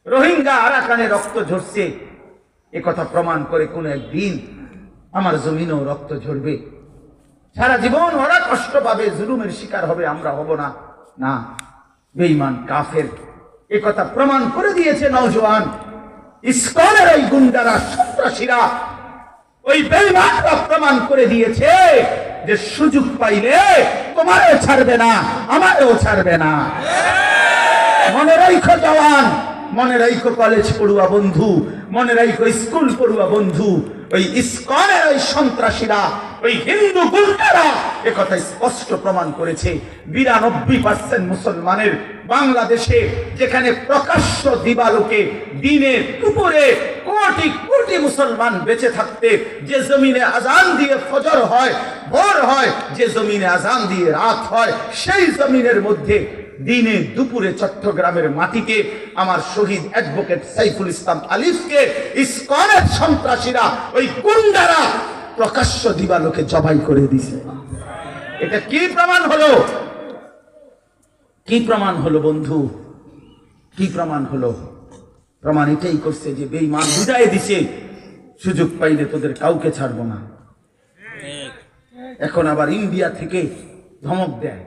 রোহিঙ্গা আরাকানে রক্ত ঝরছে, একথা প্রমাণ করে কোন একদিন আমার জমিনেও রক্ত ঝরবে। সারা জীবন ওরা কষ্ট পাবে, জুলুমের শিকার হবে, আমরা হব না। না, বেঈমান কাফের একথা প্রমাণ করে দিয়েছে নওজোয়ান। ইসকনের ওই গুন্ডারা, সন্ত্রাসীরা, ওই বেঈমানরা প্রমাণ করে দিয়েছে যে সুযোগ পাইলে তোমারও ছাড়বে না, আমারও ছাড়বে না। মনে রাখো জওয়ান, মনে রাখো কলেজ পড়ুয়া বন্ধু, মনে রাখো স্কুল পড়ুয়া বন্ধু, ওই ইসকনের ওই সন্ত্রাসীরা, ওই হিন্দু গুন্ডারা একথা স্পষ্ট প্রমাণ করেছে 92% মুসলমানের বাংলাদেশে, যেখানে প্রকাশ্য দিবালোকে দিনের উপরে কোটি কোটি মুসলমান বেঁচে থাকতে যে জমিনে আজান দিয়ে ফজর হয়, ভোর হয়, যে জমিনে আজান দিয়ে রাত হয়, সেই জমিনের মধ্যে দিনে দুপুরে চট্টগ্রামের মাটিকে আমার শহীদ অ্যাডভোকেট সাইফুল ইসলাম আলিফকে ইসকনের সন্ত্রাসীরা, ওই গুন্ডারা প্রকাশ্য দিবালোকে জবাই করে দিছে। এটা কি প্রমাণ হলো? কি প্রমাণ হলো বন্ধু? কি প্রমাণ হলো? প্রমাণ এটাই করছে যে বেঈমান বুঝাই দিছে, সুযোগ পাইলে তোদের কাউকে ছাড়বো না। এখন আবার ইন্ডিয়া থেকে ধমক দেয়,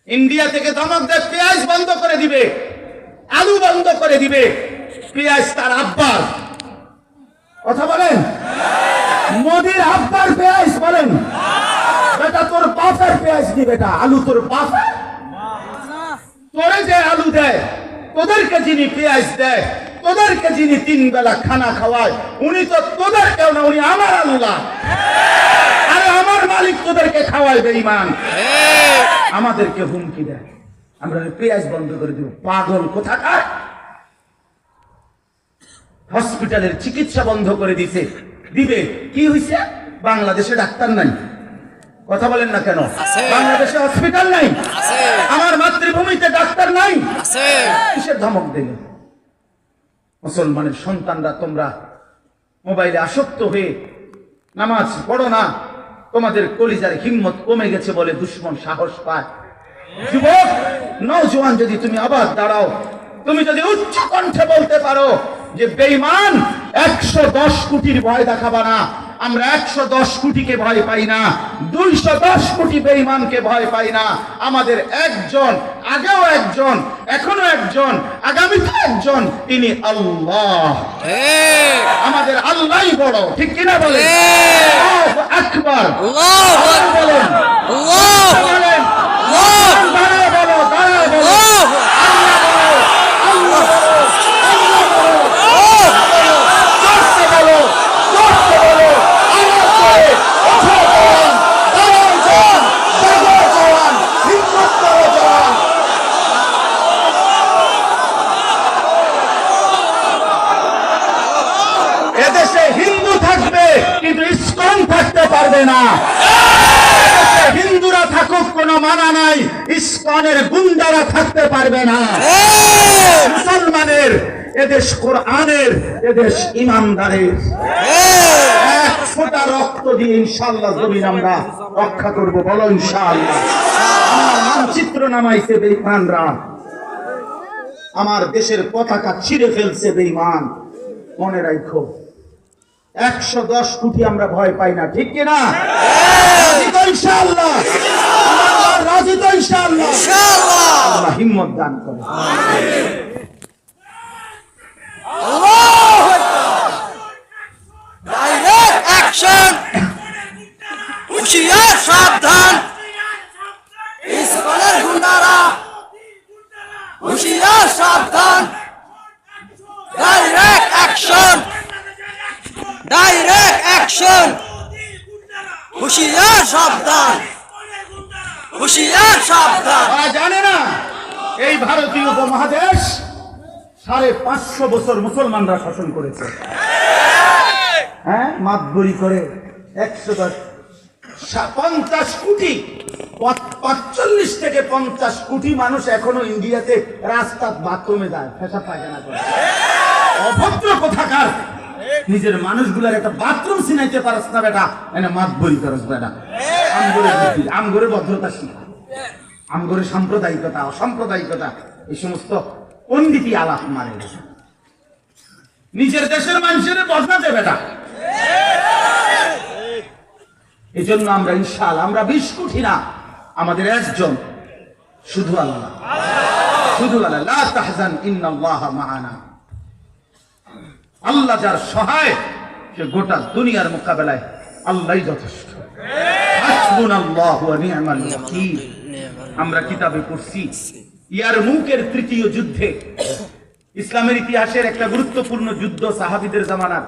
ইন্ডিয়া থেকে ধমক দেয় পেঁয়াজ বন্ধ করে দিবে, আলু বন্ধ করে দিবে। পেঁয়াজ তার আব্বার, কথা বলেন, মোদির আব্বার পেঁয়াজ বলেন, বেটা তোর বাপের পেঁয়াজ দি, বেটা আলু তোর বাপের। তোরে যে আলু দেয়, তোদেরকে যিনি পেঁয়াজ দেয়, তোদেরকে যিনি 3 বেলা খানা খাওয়ায়, উনি তো তোদের কেউ না, উনি আমার আল্লাহ। আরে আমার মালিক তোদেরকে খাওয়ায় বেঈমান, আমাদেরকে হুমকি দেয় আমরা পেঁয়াজ বন্ধ করে দিব। পাগল কোথাকার! হসপিটালের চিকিৎসা বন্ধ করে দিছে, দিবে কি হইছে? বাংলাদেশে ডাক্তার নাই, কথা বলেন না কেন? বাংলাদেশে হসপিটাল নাই, আমার মাতৃভূমিতে ডাক্তার নাই, কিসের ধমক দিলে? মুসলমানের সন্তানরা তোমরা মোবাইলে আসক্ত হয়ে নামাজ পড়ো না, তোমাদের কলিজার হিম্মত কমে গেছে বলে দুশ্মন সাহস পায়। যুবক নওজোয়ান, যদি তুমি আবার দাঁড়াও, তুমি যদি উচ্চ কণ্ঠে বলতে পারো যে বেঈমান 110 কোটির ভয় দেখাবা না, আমরা 110 কোটিকে ভয় পাই না, 210 কোটি বেঈমানকে ভয় পাই না। আমাদের একজন, আগেও একজন, এখনো একজন, আগামীতে একজন, তিনি আল্লাহ। আমাদের আল্লাহই বড়, ঠিক কিনা বলেন? আল্লাহু আকবার, আল্লাহু আকবার বলেন, আল্লাহু বলেন, আল্লাহু দাঁড়ায় বলো, দাঁড়ায় বলো, আল্লাহ বলো, আল্লাহ বলো, আল্লাহ বলো, জোরসে বলো, জোরসে বলো, আওয়াজ করে ওঠো জওয়ান, দাঁড়াও জওয়ান, জাগো জওয়ান, হিম্মত করো জওয়ান। এদেশে হিন্দু থাকবে কিন্তু ইসকন থাকতে পারবে না। হিন্দুরা থাকুক কোনো মানা নাই, ইসকনের গুন্ডারা থাকতে পারবে না। মুসলমানের এদেশ, কোরআনের এদেশ, ইমানদারের। 1 ফোঁটা রক্ত দিয়ে ইনশাআল্লাহ জমিন আমরা রক্ষা করব, বলো ইনশাআল্লাহ। আমার মানচিত্র নামাইছে বেঈমানরা, আমার দেশের পতাকা ছিঁড়ে ফেলছে বেঈমান। মনে রাখো 110 কোটি আমরা ভয় পাই না, ঠিক কিনা? ইনশাআল্লাহ, রাজি তো ইনশাআল্লাহ, আল্লাহ হিম্মত দান করে। ডাইরেক্ট অ্যাকশন, হুঁশিয়ার সাবধান, ইসকনের গুন্ডারা, হুঁশিয়ার সাবধান, ডাইরেক্ট অ্যাকশন, ডাইরেক্ট অ্যাকশন, হুঁশিয়ার সাবধান, হুঁশিয়ার সাবধান। জানে না এই ভারতীয় উপমহাদেশ 550 বছর মুসলমানরা শাসন করেছে। হ্যাঁ, মাতবরি করে 150 কোটি, 45 থেকে 50 কোটি মানুষ এখনো ইন্ডিয়াতে রাস্তার বাথরুমে যায়, পেশাব পায়খানা করে। অভদ্র কোথাকার! নিজের মানুষগুলার একটা বাথরুম চিনাইতে পারস না বেটা, এনে মাতবরি করস বেটা। আমগরে ভদ্রতা শিখা, আমগরে সাম্প্রদায়িকতা, অসাম্প্রদায়িকতা, এই সমস্ত পন্ডিতি আলাপ মারে। নিজের দেশের মানুষের বদনা দেবে না। এই জন্য আমরা ইনশাআল্লাহ আমরা 20 কোটি না, আমাদের একজন, শুধু আল্লাহ, শুধু আল্লাহ। লা তাহজান ইন্নাল্লাহা মা'ানা। আল্লাহ যার সহায়, সে গোটা দুনিয়ার মোকাবেলায় আল্লাহই যথেষ্ট। হাসবুনাল্লাহু ওয়া নি'মাল ওয়াকিল। আমরা কিতাবে পড়ছি ইয়ারমুকের তৃতীয় যুদ্ধে, ইসলামের ইতিহাসের একটা গুরুত্বপূর্ণ যুদ্ধ, সাহাবীদের জামানার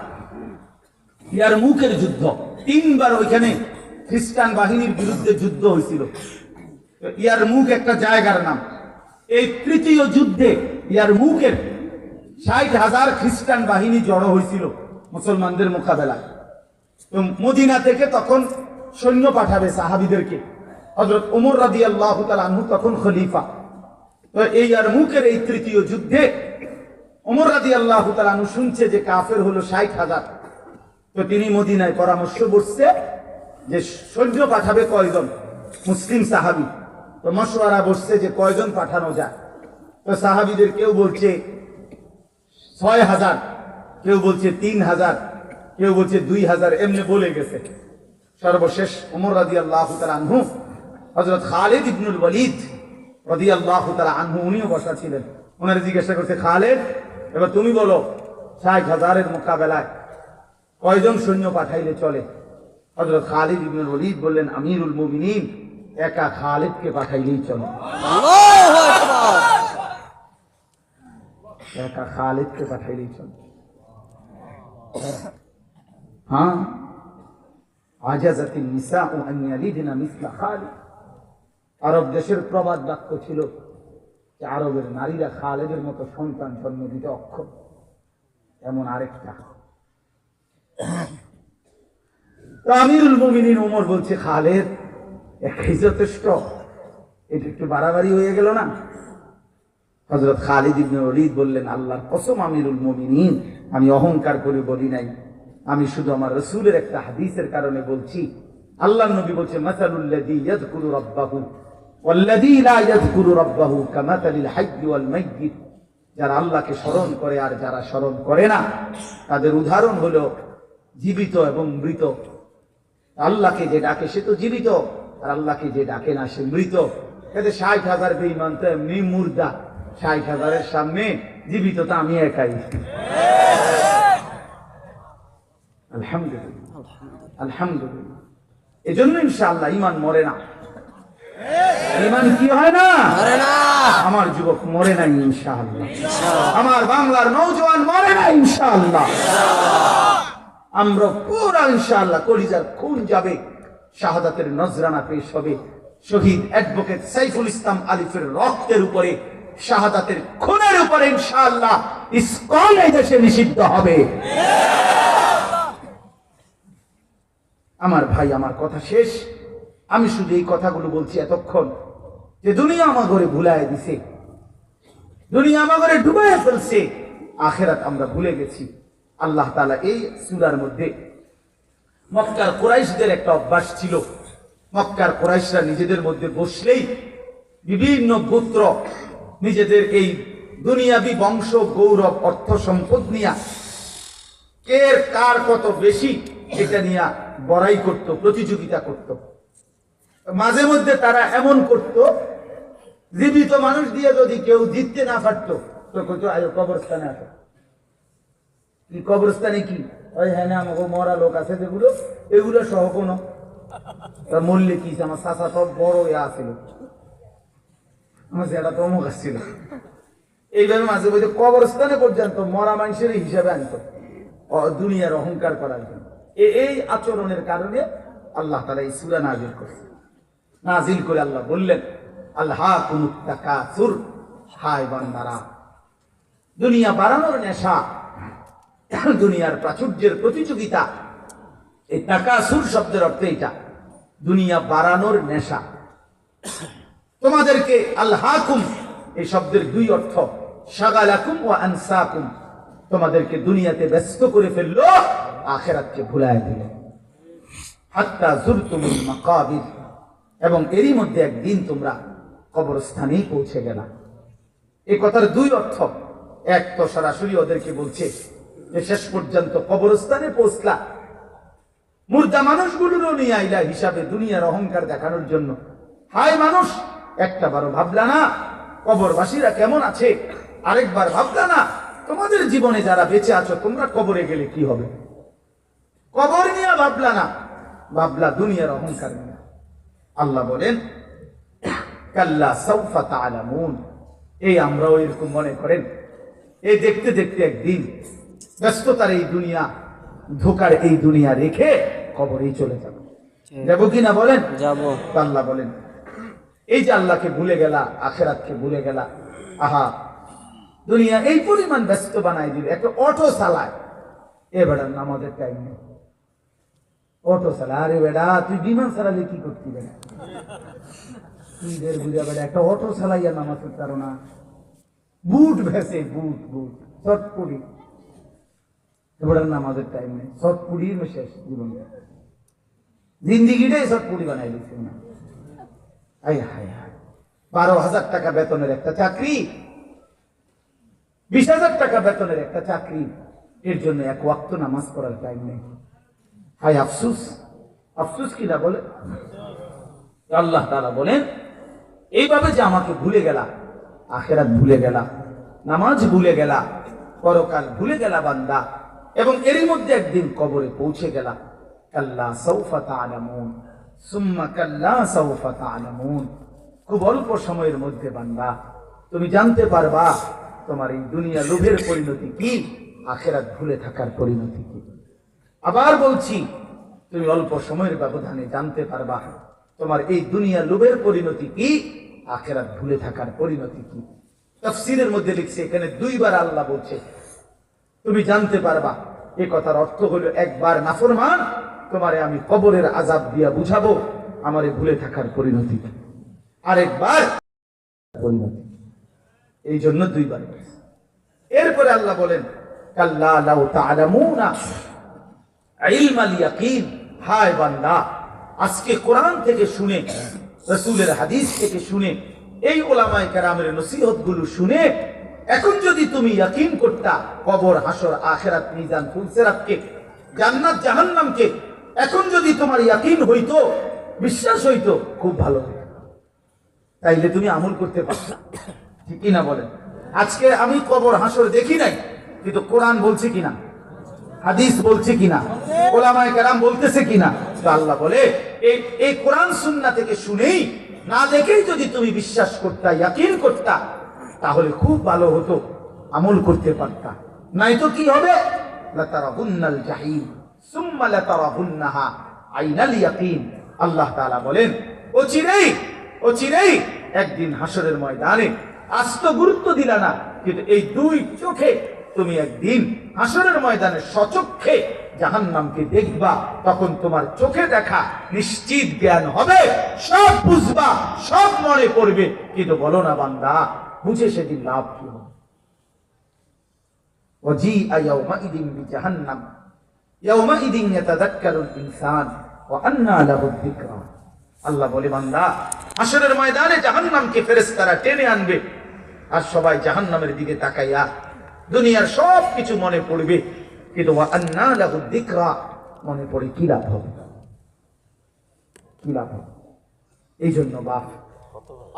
ইয়ারমুকের যুদ্ধ। 3 বার ওইখানে খ্রিস্টান বাহিনীর বিরুদ্ধে যুদ্ধ হয়েছিল। ইয়ারমুক একটা জায়গার নাম। এই তৃতীয় যুদ্ধে ইয়ারমুকের 60,000 খ্রিস্টান বাহিনী জড়ো হয়েছিল মুসলমানদের মোকাবেলায়। তো মদিনা থেকে তখন সৈন্য পাঠাবে সাহাবীদেরকে। হযরত ওমর রাদিয়াল্লাহু তাআলা আনহু তখন খলিফা। তো এই ইয়ারমুকের এই তৃতীয় যুদ্ধে ওমর রাদিয়াল্লাহু তাআলা আনহু শুনছে যে কাফের হলো 60,000। তো তিনি মদিনায় পরামর্শ করছে যে সৈন্য পাঠাবে কয়জন, মুসলিম সাহাবী। তো মশওয়ারা বসছে যে কয়জন পাঠানো যায়। তো সাহাবীদের কেউ বলছে 6,000, কেউ বলছে 3,000, কেউ বলছে 2,000, এমনি বলে গেছে। সর্বশেষ ওমর রাদিয়াল্লাহু তাআলা আনহু, হযরত খালিদ ইবনুল ওয়ালিদ রাদিয়াল্লাহু তাআলা আনহু, উনিও বসা ছিলেন। ওনারে জিজ্ঞাসা করছে, খালিদ এবার তুমি বলো 60,000-এর মোকাবেলায় কয়জন সৈন্য পাঠাইলে চলে? হযরত খালিদ ইবনুল ওয়ালিদ বললেন, আমিরুল মুমিনিন, একা খালিদকে পাঠাইলেই চলে। আল্লাহু আকবার। একা খালিদকে পাঠাইলেই চলে। হ্যাঁ, আজাজাতিন নিসাউ আন ইয়ালিদনা মিসলা খালিদ। আরব দেশের প্রবাদ বাক্য ছিল যে আরবের নারীরা খালিদের মতো সন্তান জন্ম দিতে অক্ষম। এমন আরেকটা। তো আমিরুল মুমিনিন ওমর বলছে, খালিদ একাই যথেষ্ট, এটা একটু বাড়াবাড়ি হয়ে গেল না? হযরত খালিদ ইবনে ওয়ালিদ বললেন, আল্লাহর কসম আমিরুল মুমিনিন, আমি অহংকার করে বলি নাই, আমি শুধু আমার রাসূলের একটা হাদিসের কারণে বলছি। আল্লাহর নবী বলছে, মাসালুল্লাযী ইয়াযকুরু রাব্বাহু ওয়াল্লাযী লা ইয়াযকুরু রাব্বাহু কামাসালিল হাইয়্যি ওয়াল মাইয়্যিত। যারা আল্লাহকে স্মরণ করে আর যারা স্মরণ করে না, তাদের উদাহরণ হলো জীবিত এবং মৃত। আল্লাহকে যে ডাকে সে তো জীবিত, আর আল্লাহকে যে ডাকে না সে মৃত। এতে 60,000 বেঈমান তো এমনি মুর্দা, 60,000-এর সামনে জীবিত তো আমি একাই। আলহামদুলিল্লাহ, আলহামদুলিল্লাহ। এজন্য ইনশাআল্লাহ ঈমান মরে না। ঈমান কি হয় না? মরে না। আমার যুবক মরে নাই ইনশাআল্লাহ, আমার বাংলার নওজোয়ান মরে না ইনশাআল্লাহ। আমরা পুরা ইনশাআল্লাহ কলিজার খুন যাবে, শাহাদাতের নজরানা পেশ হবে। শহীদ অ্যাডভোকেট সাইফুল ইসলাম আলিফের রক্তের উপরে, শাহাদাতের খুনের উপরে ইনশাআল্লাহ ইসকন এই দেশে নিষিদ্ধ হবে। আমার ভাই, আমার কথা শেষ। আমি শুধু এই কথাগুলো বলছি এতক্ষণ যে দুনিয়া আমার ঘরে ভুলায় দিছে, দুনিয়া আমার ঘরে ডুবাইয়া ফেলছে, আখিরাত আমরা ভুলে গেছি। আল্লাহ তাআলা এই সূরার মধ্যে মক্কার কুরাইশদের একটা অভ্যাস ছিল। মক্কার কুরাইশরা নিজেদের মধ্যে বসলেই বিভিন্ন গোত্র নিজেদের এই দুনিয়াবি বংশ গৌরব অর্থ সম্পদ নিয়ে কে কার কত বেশি এটা নিয়ে বড়াই করত, প্রতিযোগিতা করত। মাঝে মধ্যে তারা এমন করত, জীবিত মানুষ দিয়ে যদি কেউ জিততে না পারতো তো কত আয়ো কবরস্থানে আসো। কি কবরস্থানে? কি ওই হ্যাঁ না আমাকে মরা লোক আছে যেগুলো, এগুলো সহ কোনো মরলে কি? আমার চাচা তো বড় আছিল, আমার যেটা তো অমুক আসছিল। এইভাবে মাঝে মধ্যে কবরস্থানে পর্যন্ত মরা মানুষের হিসাবে আনত দুনিয়ার অহংকার করার জন্য। এই আচরণের কারণে আল্লাহ তাআলা এই সূরা নাযিল করেছেন। নাযিল করে আল্লাহ বললেন, আলহাকুমুত তাকাসুর, হায় বান্দারা, দুনিয়া বাড়ানোর নেশা, দুনিয়ার প্রাচুর্যের প্রতিযোগিতা। এই তাকাসুর শব্দের অর্থ এটা, দুনিয়া বাড়ানোর নেশা। তোমাদেরকে আলহাকুম এই শব্দের দুই অর্থ, শাগালাকুম ওয়া আনসাকুম, তোমাদেরকে দুনিয়াতে ব্যস্ত করে ফেললো, আখিরাতকে ভুলায় দিল। হাত্তা যুরতুমুল মাকাবির, এবং এরই মধ্যে একদিন তোমরা কবরস্থানেই পৌঁছে গেলা। এই কথার দুই অর্থ। এক তো সরাসরি ওদেরকে বলছে যে শেষ পর্যন্ত কবরস্থানে পৌঁছলা, মুর্দা মানুষগুলোরও নিয়ে আইলা হিসাবে দুনিয়ার অহংকার দেখানোর জন্য। হায় মানুষ, একটা বারো ভাবলা না কবরবাসীরা কেমন আছে? আরেকবার ভাবলা না তোমাদের জীবনে যারা বেঁচে আছো তোমরা কবরে গেলে কি হবে? কবর নিয়ে ভাবলা না, ভাবলা দুনিয়ার অহংকার নিয়ে। আল্লাহ বলেন কাল্লা সাউফা তা'লামুন। এই আমরাও এরকম মনে করেন, এই দেখতে দেখতে একদিন ব্যস্ততার এই দুনিয়া, ধোকার এই দুনিয়া রেখে কবরেই চলে যাব। যাবো কিনা বলেন? যাবো। আল্লাহ বলেন এই যে আল্লাহকে ভুলে গেলা, আখিরাতকে ভুলে গেলা, আহা দুনিয়া এই পরিমাণ ব্যস্ত বানাই দিল। একটা অটো চালায়, এ বেড়া নামাজের টাইম নেই, অটো চালা। আরে বেড়া তুই বিমান চালালে কি করতি? বেড়া তুই দের বুঝা বেড়া একটা অটো চালাইয়া নামাজ পড়তে পারো না? বুট ভেসে, বুট বুট চটপুরি, এবার নামাজের টাইম নেই, চটপুরির শেষ জীবন, জিন্দিগিটাই চটপুরি বানাই দিচ্ছে না। 12,000 টাকা বেতনের একটা চাকরি, 20,000 টাকা বেতনের একটা চাকরি, এর জন্য এক ওয়াক্ত নামাজ পড়ার টাইম নেই। হায় আফসুস, আফসুস কিনা বলে। আল্লাহ তাআলা বলেন এইভাবে যে আমাকে ভুলে গেলা, আখিরাত ভুলে গেলা, নামাজ ভুলে গেলা, পরকাল ভুলে গেলা বান্দা, এবং এরই মধ্যে একদিন কবরে পৌঁছে গেলা। কাল্লা সাউফা তা'লামুন সুম্মা কাল্লা সাউফা তা'লামুন। খুব অল্প সময়ের মধ্যে বান্দা তুমি জানতে পারবা তোমার এই দুনিয়া লোভের পরিণতি কি, আখিরাত ভুলে থাকার পরিণতি কি। আবার বলছি, তুমি অল্প সময়ের ব্যবধানে জানতে পারবা তোমার এই দুনিয়া লোভের পরিণতি কি, আখিরাত ভুলে থাকার পরিণতি কি। তাফসীরের মধ্যে লিখছে, এখানে 2 বার আল্লাহ বলছে তুমি জানতে পারবা। এই কথার অর্থ হলো, একবার নাফরমান তোমারে আমি কবরের আযাব দিয়া বুঝাবো আমারে ভুলে থাকার পরিণতি, আরেকবার পরিণতি। এই জন্য 2 বার। এরপরে আল্লাহ বলেন কাল্লা লাউ তা'লামুনা ইলমাল ইয়াকিন। হায় বান্দা, আজকে কোরআন থেকে শুনে, রাসূলের হাদিস থেকে শুনে, এই উলামায়ে কেরামের নসিহত গুলো শুনে এখন যদি তুমি ইয়াকিন করতা কবর, হাসর, আখিরাত, মিজান, ফুলসিরাতকে, জান্নাত, জাহান্নামকে, এখন যদি তোমার ইয়াকিন হইতো, বিশ্বাস হইতো, খুব ভালো হতো, তাইলে তুমি আমল করতে পারতা। ঠিক কিনা বলেন? আজকে আমি কবর, হাসর দেখি নাই, কিন্তু কোরআন বলছে কিনা, হাদিস বলছে কিনা, উলামায়ে কেরাম বলতেছে কিনা। তো আল্লাহ বলে এই কোরআন সুন্নাহ থেকে শুনেই, না দেখেই যদি তুমি বিশ্বাস করতা, ইয়াকিন করতা, তাহলে খুব ভালো হতো, আমল করতে পারতা। নাই তো কি হবে? লাতারাবুন্নাল জাহিম সুম্মা লাতারাবুন্নাহা আইনাল ইয়াকিন। আল্লাহ তাআলা বলেন অচিরেই একদিন হাসরের ময়দানে, আজ তো গুরুত্ব দিলা না, কিন্তু এই 2 চোখে তুমি একদিন হাসরের ময়দানে সচক্ষে জাহান্নামকে দেখবা। তখন তোমার চোখে দেখা নিশ্চিত জ্ঞান হবে, সব বুঝবা, সব মনে পড়বে। কিন্তু বলো না বান্দা, বুঝে সেদিন লাভ কি হবে? ওয়াজিআ ইয়াওমাইদিন বিজাহান্নাম ইয়াওমাইদিন ইয়াতাযাক্কারুল ইনসান ওয়া আন্না লাহুদ যিকরা। আল্লাহ বলে বান্দা, হাসরের ময়দানে জাহান্নামকে ফেরেশতারা টেনে আনবে, আর সবাই জাহান্নামের দিকে তাকাইয়া দুনিয়ার সব কিছু মনে পড়বে, কিন্তু ওয়া আন্না লাহুদ যিকরা, মনে পড়ে কি লাভ হবে? কি লাভ হবে? এই জন্য বাপ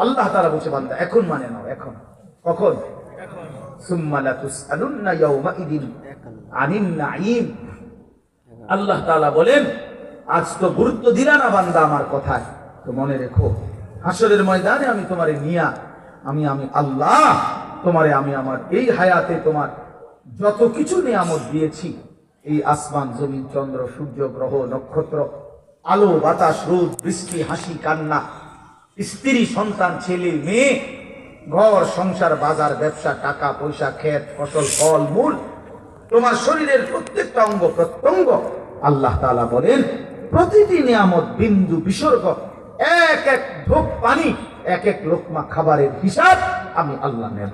আল্লাহ তাআলা বলছে বান্দা এখন মানে নাও, এখন। কখন? সুম্মা লাতুসআলুন্না ইয়াওমাইদিন আনিন নাঈম। আল্লাহ তাআলা বলেন আজ তো গুরুত্ব দিলা না বান্দা আমার কথায়, তো মনে রেখো হাসরের ময়দানে আমি তোমারে নিয়া, আমি আল্লাহ তোমারে আমি আমার এই হায়াতে তোমার যত কিছু নিয়ামত দিয়েছি, এই আসমান, জমিন, চন্দ্র, সূর্য, গ্রহ, নক্ষত্র, আলো, বাতাস, রোদ, বৃষ্টি, হাসি, কান্না, স্ত্রী, সন্তান, ছেলে, মেয়ে, ঘর, সংসার, বাজার, ব্যবসা, টাকা পয়সা, ক্ষেত, ফসল, ফল মূল, তোমার শরীরের প্রত্যেকটা অঙ্গ প্রত্যঙ্গ, আল্লাহ তাআলা বলেন প্রতিটি নিয়ামত, বিন্দু বিসর্গ, এক এক ঢোক পানি, এক এক লোকমা খাবারের হিসাব আমি আল্লাহ নেব।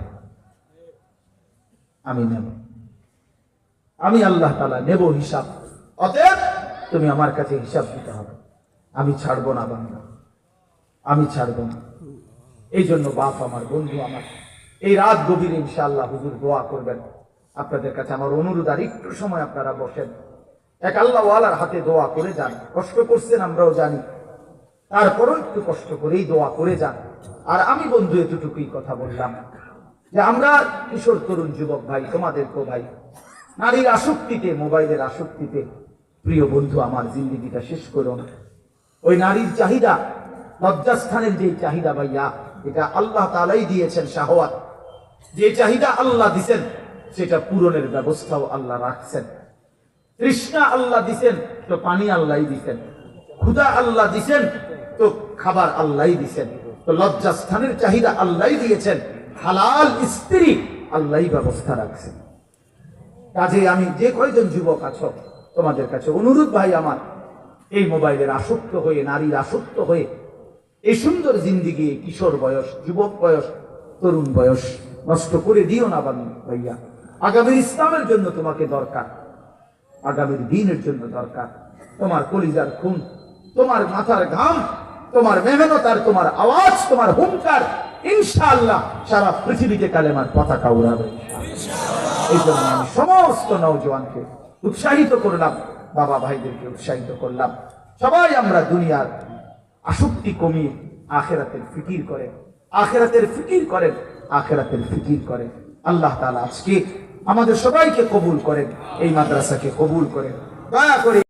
আমি আল্লাহ তাআলা নেব হিসাব। অতএব তুমি আমার কাছে হিসাব দিতে হবে। আমি ছাড়বো না বান্দা, আমি ছাড়বো না। এই জন্য বাপ আমার, বন্ধু আমার, এই রাত গভীরে ইনশাআল্লাহ হুজুর দোয়া করবেন, আপনাদের কাছে আমার অনুরোধ, আর একটু সময় আপনারা বসেন, এক আল্লাহওয়ালার হাতে দোয়া করে যান। কষ্ট করছেন আমরাও জানি, তারপরও একটু কষ্ট করেই দোয়া করে যান। আর আমি বন্ধু এতটুকুই কথা বললাম যে আমরা কিশোর তরুণ যুবক ভাই, তোমাদেরকেও ভাই, নারীর আসক্তিতে, মোবাইলের আসক্তিতে প্রিয় বন্ধু আমার জিন্দিগিটা শেষ করো না। ওই নারীর চাহিদা, লজ্জাস্থানের যে চাহিদা ভাইয়া, এটা আল্লাহ তাআলাই দিয়েছেন শাহওয়াত। যে চাহিদা আল্লাহ দিছেন সেটা পূরণের ব্যবস্থাও আল্লাহ রাখছেন। তৃষ্ণা আল্লাহ দিছেন তো পানি আল্লাহই দিছেন, ক্ষুধা আল্লাহ দিছেন তো খাবার আল্লাহই দিছেন, তো লজ্জাস্থানের চাহিদা আল্লাহই দিয়েছেন, হালাল স্ত্রী আল্লাহই ব্যবস্থা রাখছেন। কাজে আমি যে কয়জন যুবক আছো তোমাদের কাছে অনুরোধ ভাই আমার, এই মোবাইলের আসক্ত হয়ে, নারীর আসক্ত হয়ে এই সুন্দর জিন্দিগি, কিশোর বয়স, যুবক বয়স, তরুণ বয়স নষ্ট করে দিও না ভাইয়া। আগামীর ইসলামের জন্য তোমাকে দরকার, আগামীর দিনের জন্য দরকার। তোমার কলিজার খুন, তোমার মাথার ঘাম, তোমার মেহনত আর তোমার আওয়াজ, তোমার হুঙ্কার ইনশাআল্লাহ সারা পৃথিবীতে কালেমার পতাকা উড়াবে। এই জন্য আমি সমস্ত নওজওয়ানকে উৎসাহিত করলাম, বাবা ভাইদেরকে উৎসাহিত করলাম, সবাই আমরা দুনিয়ার আসক্তি কমিয়ে আখেরাতের ফিকির করেন, আখেরাতের ফিকির করেন, আখেরাতের ফিকির করেন। আল্লাহ তাআলা আজকে আমাদের সবাইকে কবুল করেন, এই মাদ্রাসাকে কবুল করেন, দয়া করে।